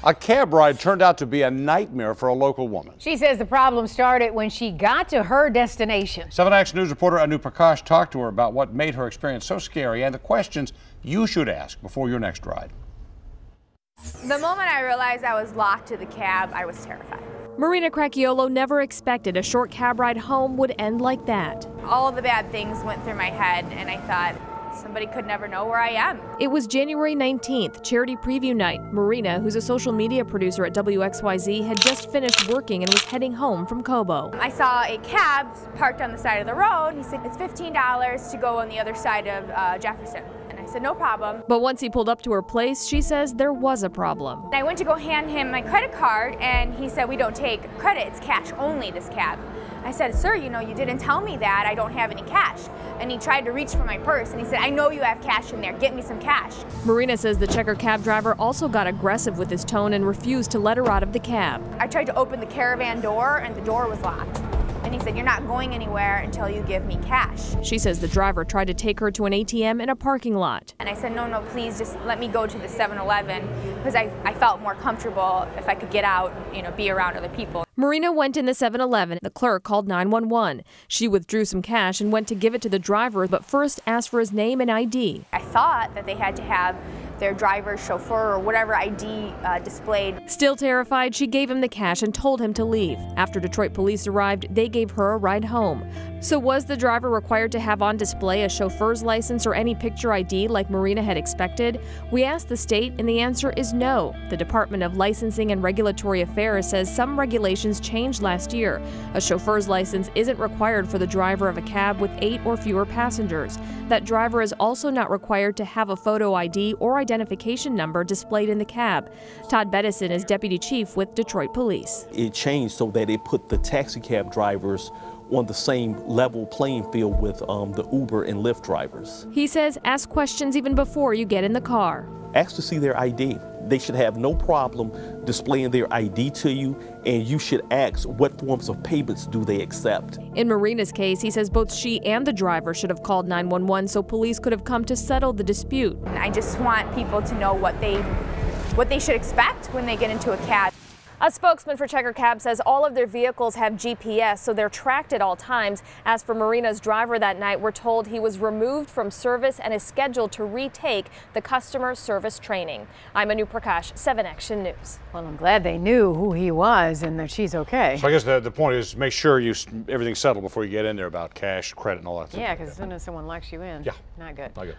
A cab ride turned out to be a nightmare for a local woman. She says the problem started when she got to her destination. 7 Action News reporter Anu Prakash talked to her about what made her experience so scary and the questions you should ask before your next ride. The moment I realized I was locked to the cab, I was terrified. Marina Cracchiolo never expected a short cab ride home would end like that. All of the bad things went through my head, and I thought, somebody could never know where I am. It was January 19th, Charity Preview night. Marina, who's a social media producer at WXYZ, had just finished working and was heading home from Cobo. I saw a cab parked on the side of the road. He said, it's $15 to go on the other side of Jefferson. And I said, no problem. But once he pulled up to her place, she says there was a problem. I went to go hand him my credit card, and he said, we don't take credit, it's cash only, this cab. I said, sir, you didn't tell me that. I don't have any cash. And he tried to reach for my purse, and he said, I know you have cash in there. Get me some cash. Marina says the checker cab driver also got aggressive with his tone and refused to let her out of the cab. I tried to open the caravan door, and the door was locked. And he said, you're not going anywhere until you give me cash. She says the driver tried to take her to an ATM in a parking lot. And I said, no, please just let me go to the 7-Eleven, because I felt more comfortable if I could get out, be around other people. Marina went in the 7-Eleven. The clerk called 911. She withdrew some cash and went to give it to the driver, but first asked for his name and ID. I thought that they had to have their driver, chauffeur, or whatever ID displayed. Still terrified, she gave him the cash and told him to leave. After Detroit police arrived, they gave her a ride home. So was the driver required to have on display a chauffeur's license or any picture ID like Marina had expected? We asked the state, and the answer is no. The Department of Licensing and Regulatory Affairs says some regulations changed last year. A chauffeur's license isn't required for the driver of a cab with 8 or fewer passengers. That driver is also not required to have a photo ID or identification number displayed in the cab. Todd Bettison is deputy chief with Detroit Police. It changed so that it put the taxi cab drivers on the same level playing field with the Uber and Lyft drivers. He says ask questions even before you get in the car. Ask to see their ID. They should have no problem displaying their ID to you, and you should ask what forms of payments do they accept. In Marina's case, he says both she and the driver should have called 911 so police could have come to settle the dispute. I just want people to know what they should expect when they get into a cab. A spokesman for Checker Cab says all of their vehicles have GPS, so they're tracked at all times. As for Marina's driver that night, we're told he was removed from service and is scheduled to retake the customer service training. I'm Anu Prakash, 7 Action News. Well, I'm glad they knew who he was and that she's okay. So I guess the point is make sure everything's settled before you get in there about cash, credit, and all that stuff. Yeah, because as soon as someone locks you in, yeah, not good. Not good.